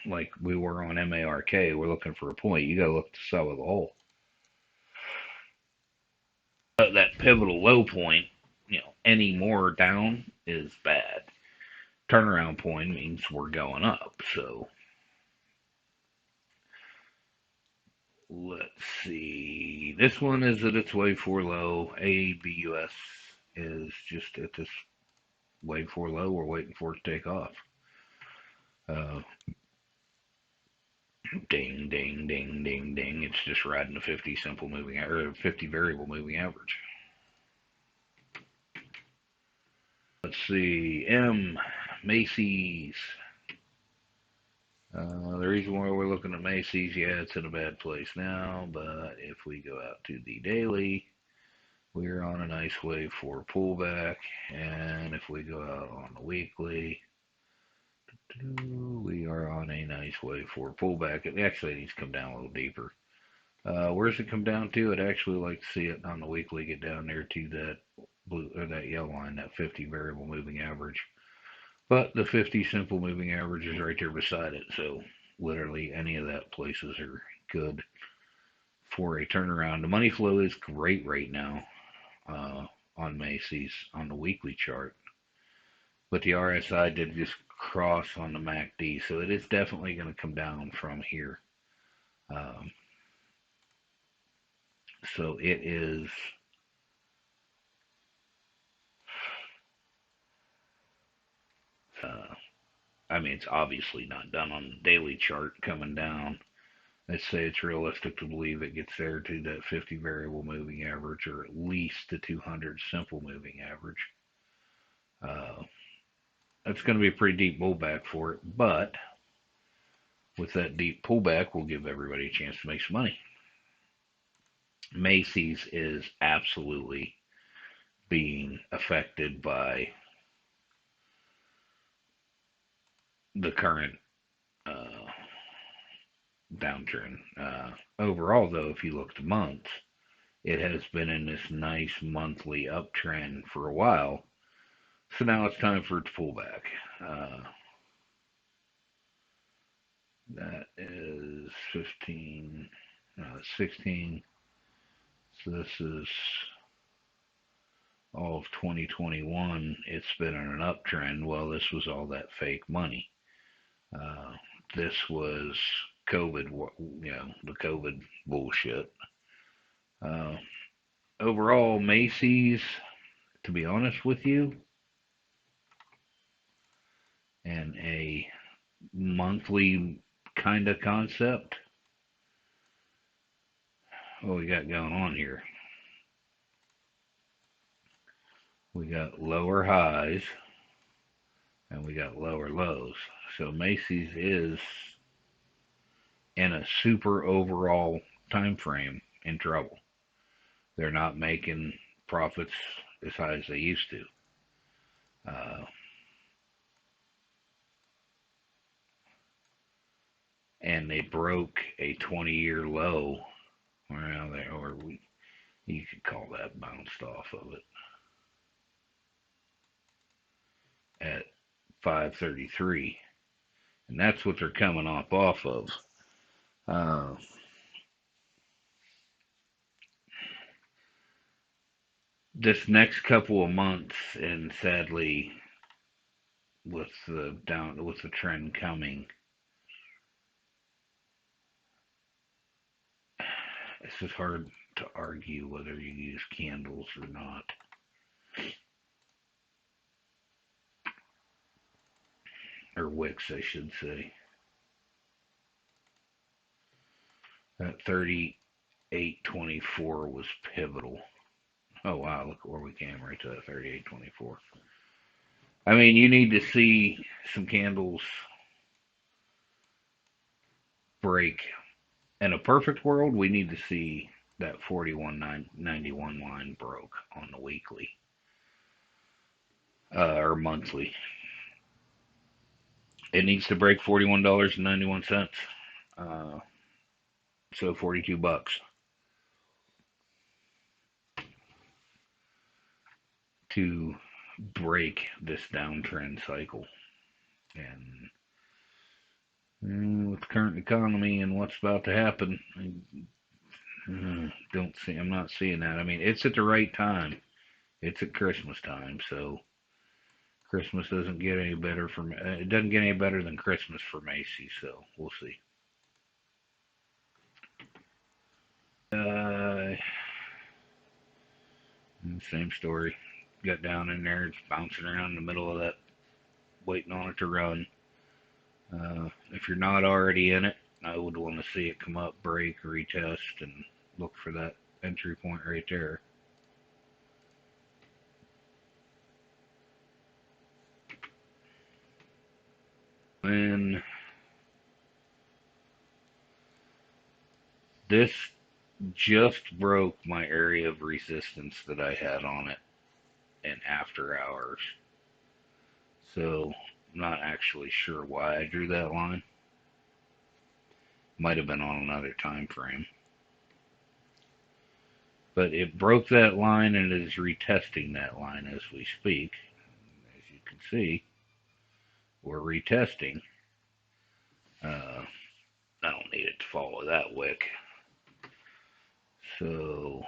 like we were on MARK, we're looking for a point. You got to look to sell as a whole. That pivotal low point, any more down is bad. Turnaround point means we're going up. So let's see. This one is at its wave 4 low. ABUS is just at this wave 4 low. We're waiting for it to take off. Ding, ding, ding, ding, ding. It's just riding a 50 simple moving or 50 variable moving average. Let's see. Macy's. The reason why we're looking at Macy's, it's in a bad place now, but if we go out to the daily, we're on a nice wave for a pullback, and if we go out on the weekly, we are on a nice wave for a pullback. It actually needs to come down a little deeper. Where does it come down to? I'd actually like to see it on the weekly get down there to that blue or that yellow line, that 50 variable moving average. But the 50 simple moving average is right there beside it, so literally any of that places are good for a turnaround. The money flow is great right now on Macy's on the weekly chart, but the RSI did just cross on the MACD, so it is definitely going to come down from here. So it is it's obviously not done on the daily chart coming down. Let's say it's realistic to believe it gets there to that 50 variable moving average, or at least the 200 simple moving average. that's going to be a pretty deep pullback for it. But with that deep pullback, we'll give everybody a chance to make some money. Macy's is absolutely being affected by the current downturn. Overall, though, if you look at the months, it has been in this nice monthly uptrend for a while. So now it's time for it to pull back. That is 15, 16. So this is all of 2021. It's been in an uptrend. Well, this was all that fake money. This was COVID, the COVID bullshit. Overall, Macy's, to be honest with you, and a monthly kind of concept, what we got going on here? We got lower highs and we got lower lows. So Macy's is in a super overall time frame in trouble. They're not making profits as high as they used to. And they broke a 20-year low. Well, you could call that bounced off of it at 533, and that's what they're coming off of. This next couple of months, and sadly, with the trend coming, it's just hard to argue whether you use candles or not. Or wicks, I should say. That 38.24 was pivotal. Oh wow, look where we came right to that 38.24. I mean, you need to see some candles break. In a perfect world, we need to see that 41.91 line broke on the weekly or monthly. It needs to break $41.91. So $42 to break this downtrend cycle. And with the current economy and what's about to happen, I'm not seeing that. I mean, it's at the right time. It's at Christmas time, so Christmas doesn't get any better it doesn't get any better than Christmas for Macy's, so we'll see. Same story. Got down in there, it's bouncing around in the middle of that, waiting on it to run. If you're not already in it, I would want to see it come up, break, retest, and look for that entry point right there. And this just broke my area of resistance that I had on it in after hours. So I'm not actually sure why I drew that line. Might have been on another time frame. But it broke that line and is retesting that line as we speak. As you can see, we're retesting. I don't need it to follow that wick. So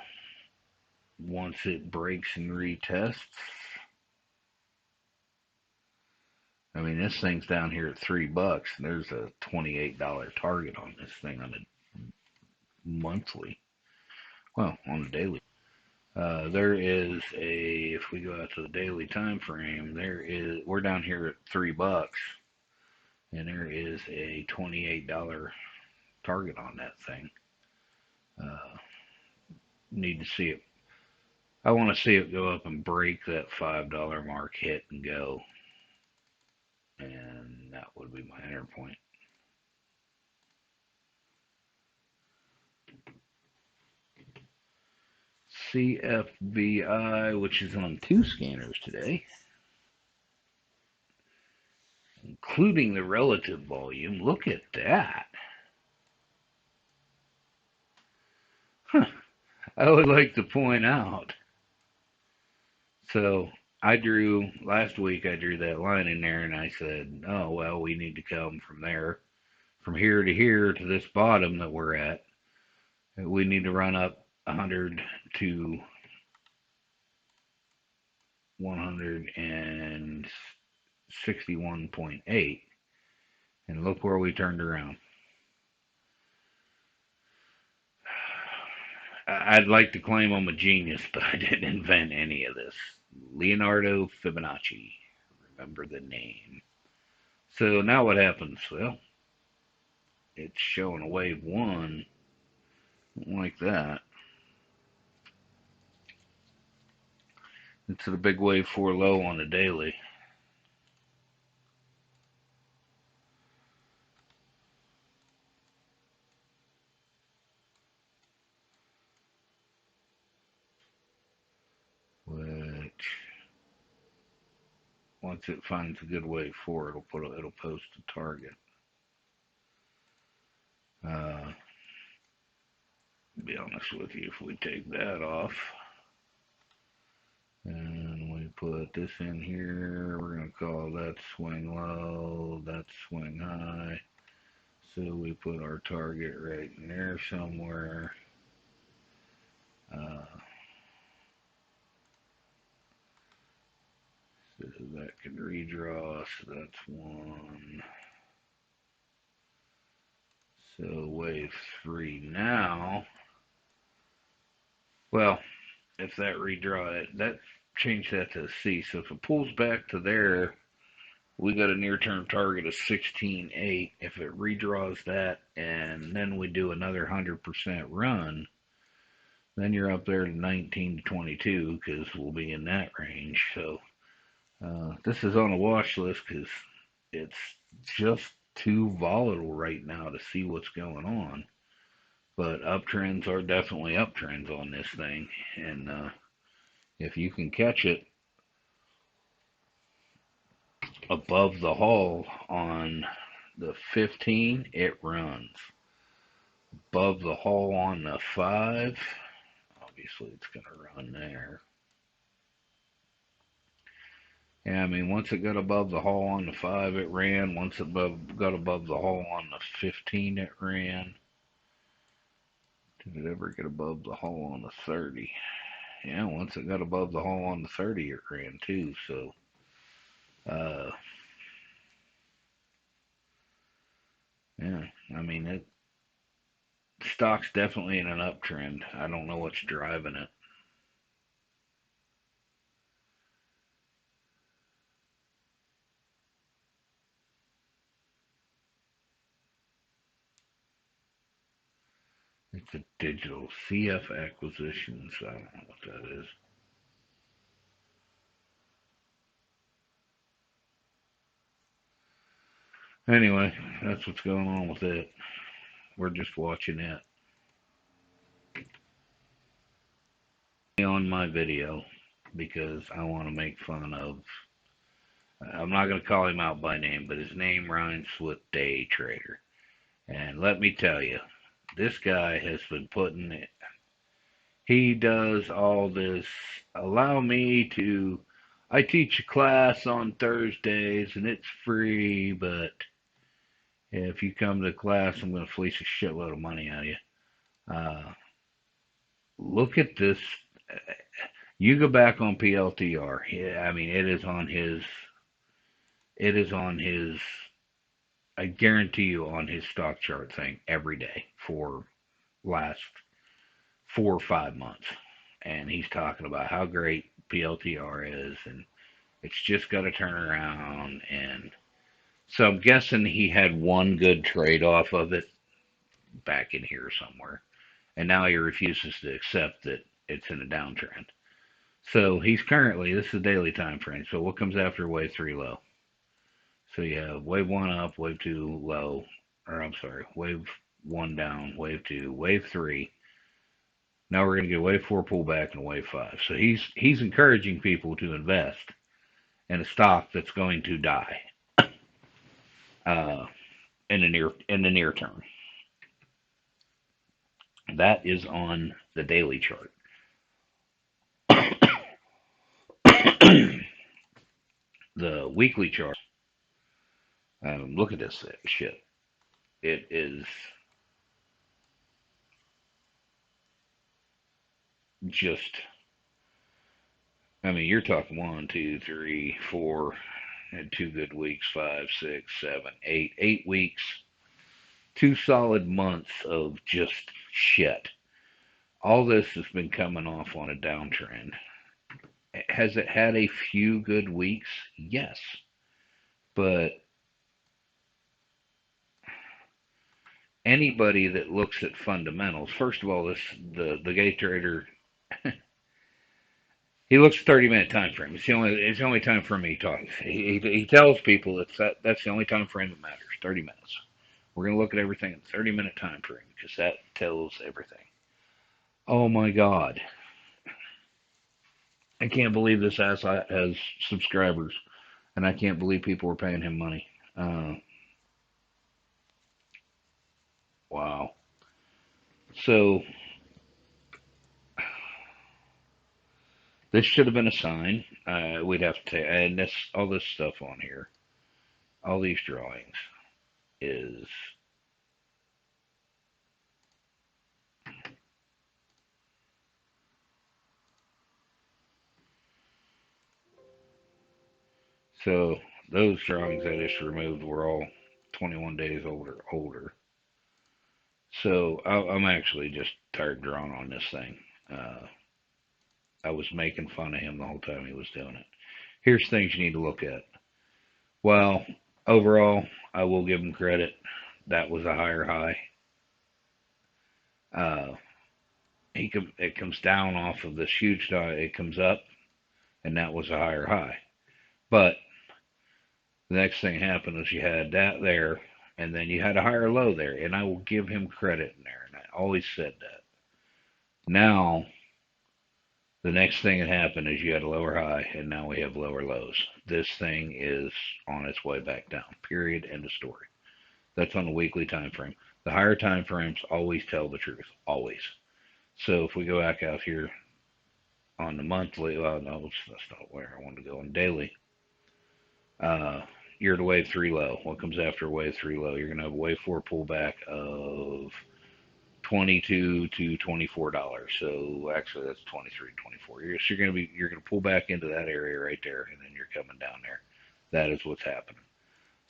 once it breaks and retests, I mean, this thing's down here at $3. There's a $28 target on this thing on a monthly. Well, on a daily. There is if we go out to the daily time frame, we're down here at $3, and there is a $28 target on that thing. Need to see it. I want to see it go up and break that $5 mark, hit and go. and that would be my enter point. CFVI, which is on 2 scanners today, including the relative volume. Look at that. Huh. I would like to point out. So last week I drew that line in there and I said, oh, well, we need to come from there, from here to here to this bottom that we're at. We need to run up 100 to 161.8. And look where we turned around. I'd like to claim I'm a genius, but I didn't invent any of this. Leonardo Fibonacci. Remember the name. So now what happens? Well, it's showing a wave 1 like that. It's a big wave 4 low on the daily. Which, once it finds a good wave 4, it'll post a target. Be honest with you, if we take that off and we put this in here, we're going to call that swing low, that's swing high. So we put our target right in there somewhere. So that can redraw, so that's 1. So wave 3 now. Well, if that redraw it, that change that to a C. So if it pulls back to there, we got a near-term target of 16.8. If it redraws that and then we do another 100% run, then you're up there to 19 to 22 because we'll be in that range. So this is on a watch list because it's just too volatile right now to see what's going on. But uptrends are definitely uptrends on this thing. And if you can catch it above the hull on the 15, it runs. Above the hull on the 5, obviously it's going to run there. Yeah, I mean, once it got above the hull on the 5, it ran. Once it got above the hull on the 15, it ran. Did it ever get above the hull on the 30? Yeah, once it got above the hull on the 30, it ran too. So, yeah, I mean, stock's definitely in an uptrend. I don't know what's driving it. It's a digital CF acquisitions. I don't know what that is. Anyway, that's what's going on with it. We're just watching it. On my video because I want to make fun of. I'm not going to call him out by name, but his name rhymes with day trader. And let me tell you, this guy has been putting it. He does all this. Allow me to. I teach a class on Thursdays and it's free, but if you come to class, I'm going to fleece a shitload of money out of you. Look at this. You go back on PLTR. Yeah, I mean, it is on his. It is on his. I guarantee you on his stock chart thing every day for last 4 or 5 months, and he's talking about how great PLTR is, and it's just got to turn around. And so I'm guessing he had one good trade off of it back in here somewhere, and now he refuses to accept that it's in a downtrend. So he's currently, this is a daily time frame. So what comes after wave 3 low? So you have wave one up, wave two low, or I'm sorry, wave one down, wave two, wave three. Now we're going to get a wave four pullback and a wave five. So he's encouraging people to invest in a stock that's going to die uh, in the near term. That is on the daily chart. The weekly chart. Look at this shit. It is just. I mean, you're talking 1, 2, 3, 4, and 2 good weeks, 5, 6, 7, 8, 8 weeks, 2 solid months of just shit. All this has been coming off on a downtrend. Has it had a few good weeks? Yes. But anybody that looks at fundamentals, first of all, the day trader, he looks at 30-minute time frame. It's the only time frame he talks. He tells people that's the only time frame that matters. 30 minutes. We're gonna look at everything in 30-minute time frame because that tells everything. Oh my God! I can't believe this ass has subscribers, and I can't believe people are paying him money. Wow. So this should have been a sign. We'd have to and this all this stuff on here, all these drawings is so those drawings I just removed were all 21 days older. So I'm actually just tired drawing on this thing. I was making fun of him the whole time he was doing it. Here's things you need to look at. Well, overall, I will give him credit. That was a higher high. Uh, it comes down off of this huge die. It comes up, and that was a higher high. But the next thing happened was you had that there, and then you had a higher low there, and I will give him credit in there, and I always said that. Now, the next thing that happened is you had a lower high, and now we have lower lows. This thing is on its way back down. Period. End of story. That's on the weekly time frame. The higher time frames always tell the truth. Always. So if we go back out here on the monthly, well, no, that's not where I want to go. On daily, uh, you're at a wave three low. What comes after a wave three low? You're going to have a wave four pullback of 22 to $24. So actually, that's 23 to 24. You're going to pull back into that area right there, and then you're coming down there. That is what's happening.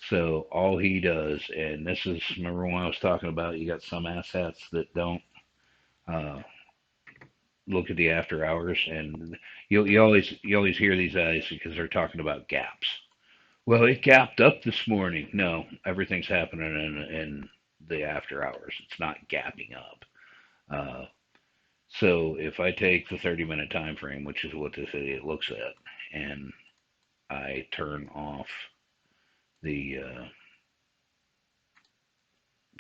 So all he does, and this is remember when I was talking about you got some assets that don't uh, look at the after hours, and you always hear these guys because they're talking about gaps. Well, it gapped up this morning. No, everything's happening in the after hours. It's not gapping up. Uh, so if I take the 30-minute time frame, which is what this idiot looks at, and I the uh,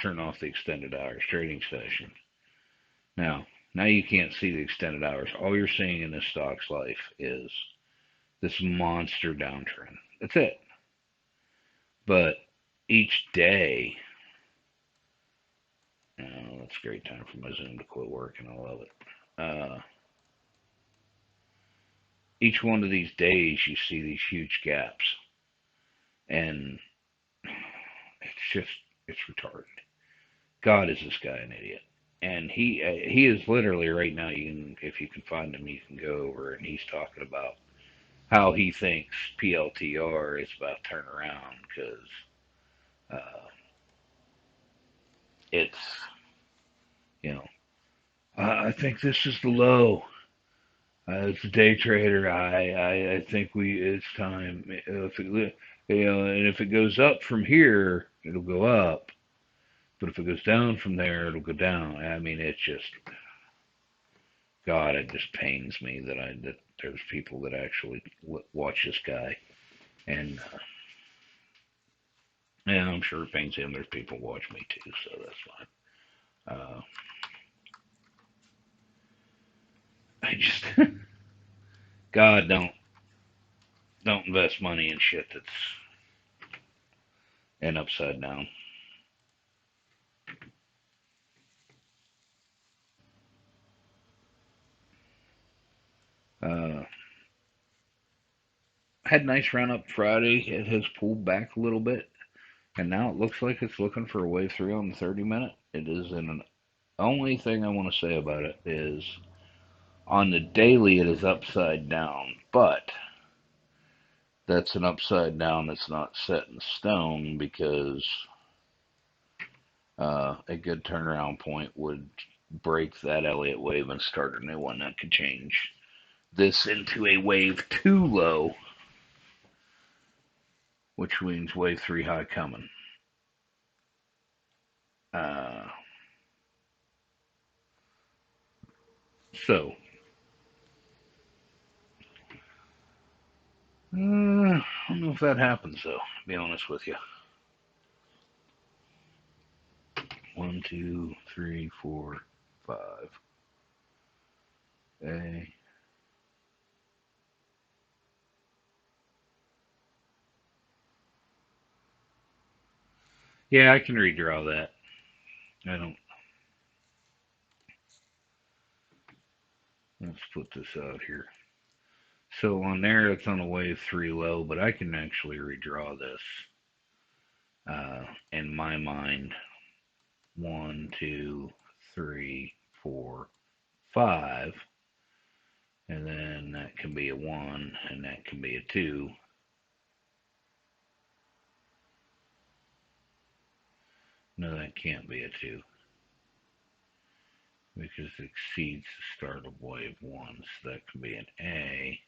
turn off the extended hours trading session. Now you can't see the extended hours. All you're seeing in this stock's life is this monster downtrend. That's it. But each day, that's a great time for my Zoom to quit working. I love it. Each one of these days, you see these huge gaps, and it's retarded. God, is this guy an idiot? And he is literally right now. If you can find him, you can go over, and he's talking about how he thinks PLTR is about to turn around because uh, it's you know I think this is the low. As a day trader, I think it's time. If it, and if it goes up from here, it'll go up. But if it goes down from there, it'll go down. I mean, it's just God. It just pains me that there's people that actually watch this guy, and And I'm sure it pains him. There's people watch me too, so that's fine. I just, God, don't invest money in shit that's an upside down. Uh, had a nice run up Friday. It has pulled back a little bit, and now it looks like it's looking for a wave three on the 30-minute. It is in an only thing I want to say about it is on the daily it is upside down, but that's an upside down that's not set in stone because a good turnaround point would break that Elliott wave and start a new one that could change this into a wave two low, which means wave three high coming. Uh, so, I don't know if that happens though, to be honest with you. 1, 2, 3, 4, 5. A. Yeah, I can redraw that. I don't. Let's put this out here. So on there, it's on a wave three low, but I can actually redraw this. In my mind, 1, 2, 3, 4, 5, and then that can be a 1, and that can be a 2. No, that can't be a 2 because it exceeds the start of wave 1. So that can be an A,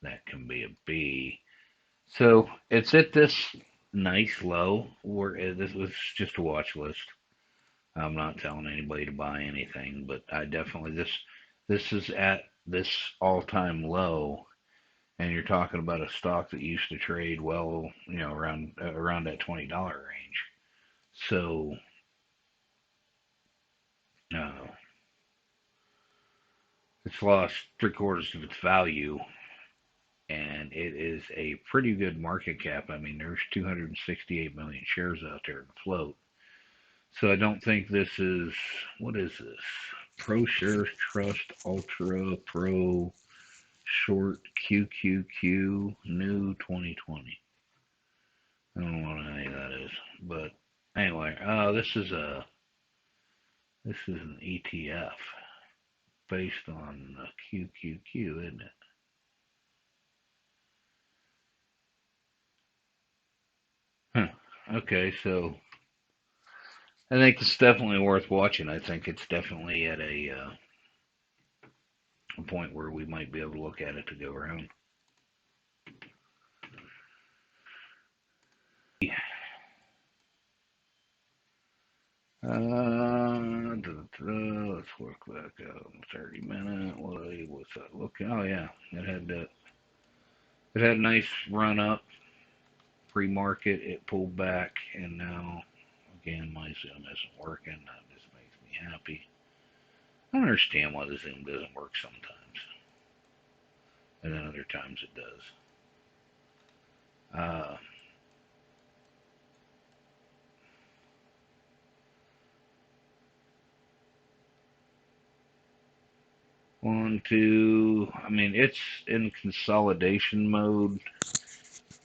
that can be a B. So it's at this nice low where this was just a watch list. I'm not telling anybody to buy anything, but I definitely this is at this all-time low, and you're talking about a stock that used to trade well, around that $20 range. So uh, it's lost three-quarters of its value, and it is a pretty good market cap. I mean, there's 268 million shares out there in the float. So I don't think this is, what is this? Pro Shares Trust Ultra Pro Short QQQ New 2020. I don't know what any of that is, but anyway, this is an ETF based on QQQ, isn't it? Huh. Okay, so I think it's definitely worth watching. I think it's definitely at a point where we might be able to look at it to go around. Let's work back out 30-minute. What's that looking? Oh yeah, it had a nice run up pre-market. It pulled back, and now again my Zoom isn't working. That just makes me happy. I don't understand why the Zoom doesn't work sometimes, and then other times it does. Uh, 1, 2. I mean, it's in consolidation mode.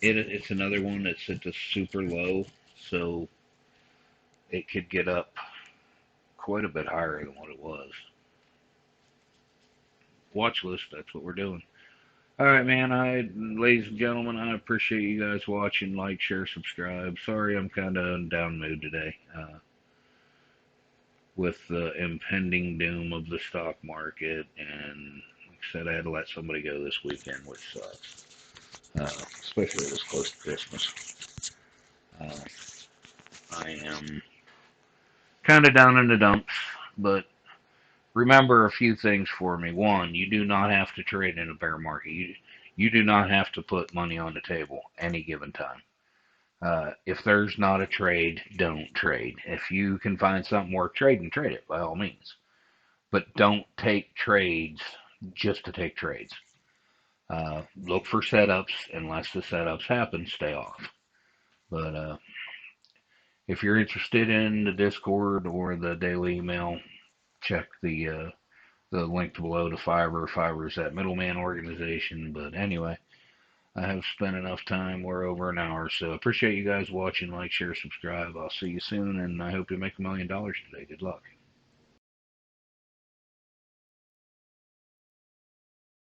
It's another one that's at the super low, so it could get up quite a bit higher than what it was. Watch list, that's what we're doing. All right, man. Ladies and gentlemen, I appreciate you guys watching. Like, share, subscribe. Sorry, I'm kind of in down mood today with the impending doom of the stock market, and like I said, I had to let somebody go this weekend, which sucks, especially this close to Christmas. Uh, I am kind of down in the dumps, but remember a few things for me. One, you do not have to trade in a bear market. You do not have to put money on the table any given time. If there's not a trade, don't trade. If you can find something worth trading, trade it by all means. But don't take trades just to take trades. Look for setups. Unless the setups happen, stay off. But if you're interested in the Discord or the daily email, check the link below to Fiverr. Fiverr is that middleman organization. But anyway, I have spent enough time. We're over an hour, so appreciate you guys watching. Like, share, subscribe. I'll see you soon, and I hope you make $1 million today. Good luck.